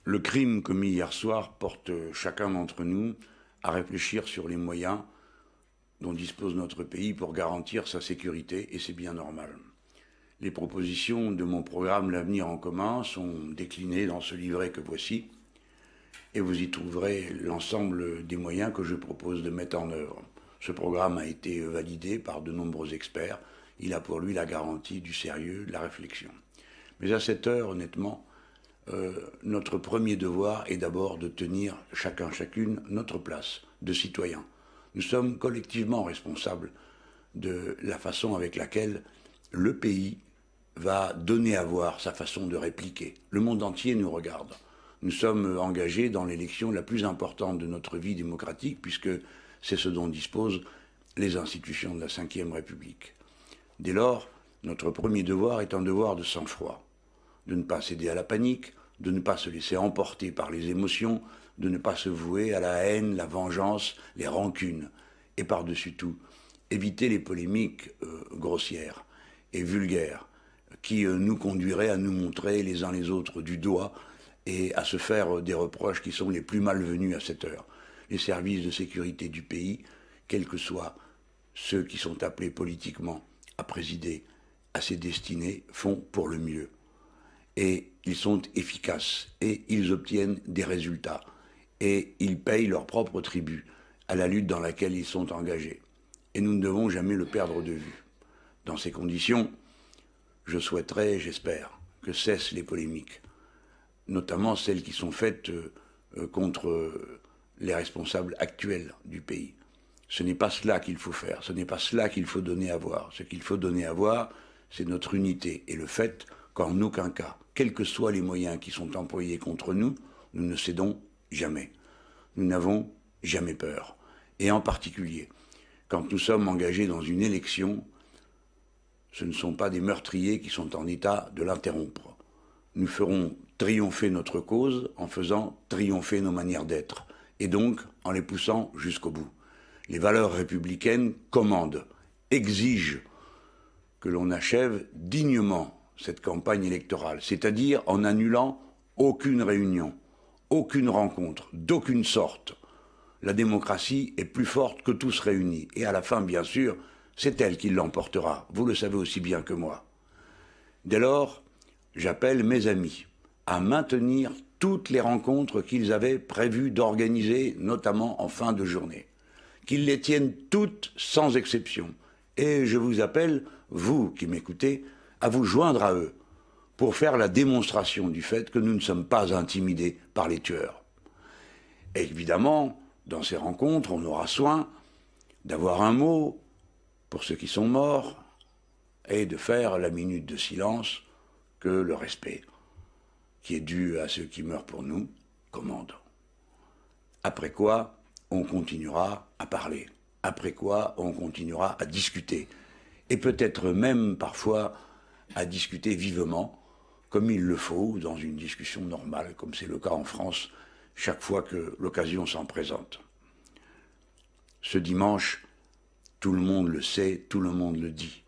Le crime commis hier soir porte chacun d'entre nous à réfléchir sur les moyens dont dispose notre pays pour garantir sa sécurité, et c'est bien normal. Les propositions de mon programme L'Avenir en commun sont déclinées dans ce livret que voici, et vous y trouverez l'ensemble des moyens que je propose de mettre en œuvre. Ce programme a été validé par de nombreux experts. Il a pour lui la garantie du sérieux, de la réflexion. Mais à cette heure, honnêtement, notre premier devoir est d'abord de tenir chacun, chacune notre place de citoyen. Nous sommes collectivement responsables de la façon avec laquelle le pays va donner à voir sa façon de répliquer. Le monde entier nous regarde. Nous sommes engagés dans l'élection la plus importante de notre vie démocratique, puisque c'est ce dont disposent les institutions de la Ve République. Dès lors, notre premier devoir est un devoir de sang-froid, de ne pas céder à la panique, de ne pas se laisser emporter par les émotions, de ne pas se vouer à la haine, la vengeance, les rancunes, et par-dessus tout, éviter les polémiques grossières et vulgaires qui nous conduiraient à nous montrer les uns les autres du doigt et à se faire des reproches qui sont les plus malvenus à cette heure. Les services de sécurité du pays, quels que soient ceux qui sont appelés politiquement à présider à ces destinées, font pour le mieux. Et ils sont efficaces, et ils obtiennent des résultats, et ils payent leur propre tribut à la lutte dans laquelle ils sont engagés. Et nous ne devons jamais le perdre de vue. Dans ces conditions, je souhaiterais, j'espère, que cessent les polémiques, notamment celles qui sont faites contre les responsables actuels du pays. Ce n'est pas cela qu'il faut faire, ce n'est pas cela qu'il faut donner à voir. Ce qu'il faut donner à voir, c'est notre unité et le fait qu'en aucun cas, quels que soient les moyens qui sont employés contre nous, nous ne cédons jamais. Nous n'avons jamais peur. Et en particulier, quand nous sommes engagés dans une élection, ce ne sont pas des meurtriers qui sont en état de l'interrompre. Nous ferons triompher notre cause en faisant triompher nos manières d'être, et donc en les poussant jusqu'au bout. Les valeurs républicaines commandent, exigent que l'on achève dignement cette campagne électorale, c'est-à-dire en annulant aucune réunion, aucune rencontre, d'aucune sorte. La démocratie est plus forte que tous réunis, et à la fin, bien sûr, c'est elle qui l'emportera, vous le savez aussi bien que moi. Dès lors, j'appelle mes amis à maintenir toutes les rencontres qu'ils avaient prévu d'organiser, notamment en fin de journée. Qu'ils les tiennent toutes sans exception. Et je vous appelle, vous qui m'écoutez, à vous joindre à eux pour faire la démonstration du fait que nous ne sommes pas intimidés par les tueurs. Et évidemment, dans ces rencontres, on aura soin d'avoir un mot pour ceux qui sont morts et de faire la minute de silence que le respect, qui est dû à ceux qui meurent pour nous, commande. Après quoi, on continuera à parler. Après quoi, on continuera à discuter. Et peut-être même parfois à discuter vivement, comme il le faut, dans une discussion normale, comme c'est le cas en France, chaque fois que l'occasion s'en présente. Ce dimanche, tout le monde le sait, tout le monde le dit.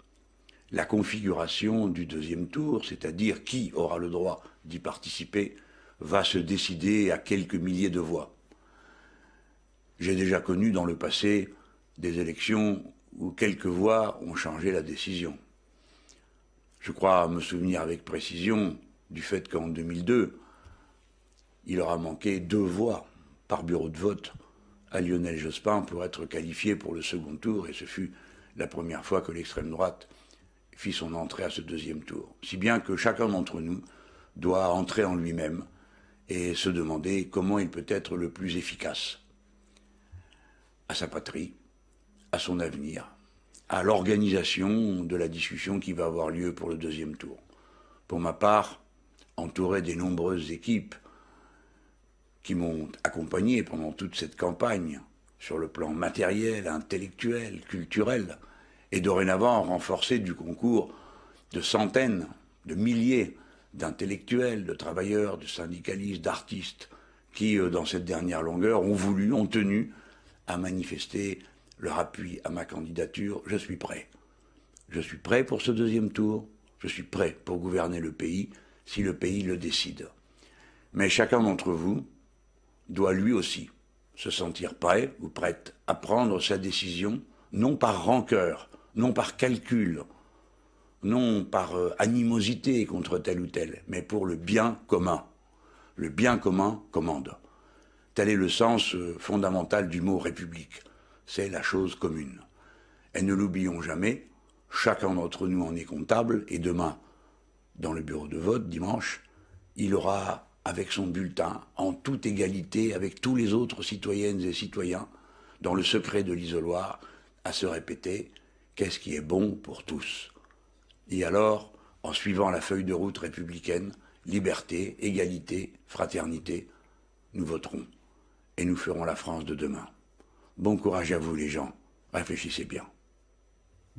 La configuration du deuxième tour, c'est-à-dire qui aura le droit d'y participer, va se décider à quelques milliers de voix. J'ai déjà connu dans le passé des élections où quelques voix ont changé la décision. Je crois me souvenir avec précision du fait qu'en 2002, il aura manqué 2 voix par bureau de vote à Lionel Jospin pour être qualifié pour le second tour, et ce fut la première fois que l'extrême droite fit son entrée à ce deuxième tour. Si bien que chacun d'entre nous doit entrer en lui-même et se demander comment il peut être le plus efficace à sa patrie, à son avenir, à l'organisation de la discussion qui va avoir lieu pour le deuxième tour. Pour ma part, entouré des nombreuses équipes qui m'ont accompagné pendant toute cette campagne, sur le plan matériel, intellectuel, culturel, et dorénavant renforcé du concours de centaines, de milliers d'intellectuels, de travailleurs, de syndicalistes, d'artistes, qui, dans cette dernière longueur, ont tenu à manifester leur appui à ma candidature. Je suis prêt. Je suis prêt pour ce deuxième tour. Je suis prêt pour gouverner le pays, si le pays le décide. Mais chacun d'entre vous doit lui aussi se sentir prêt ou prête à prendre sa décision, non par rancœur, non par calcul, non par animosité contre tel ou tel, mais pour le bien commun. Le bien commun commande. Tel est le sens fondamental du mot République. C'est la chose commune. Et ne l'oublions jamais, chacun d'entre nous en est comptable, et demain, dans le bureau de vote, dimanche, il aura, avec son bulletin, en toute égalité avec tous les autres citoyennes et citoyens, dans le secret de l'isoloir, à se répéter « qu'est-ce qui est bon pour tous ?» Et alors, en suivant la feuille de route républicaine, liberté, égalité, fraternité, nous voterons et nous ferons la France de demain. Bon courage à vous les gens, réfléchissez bien.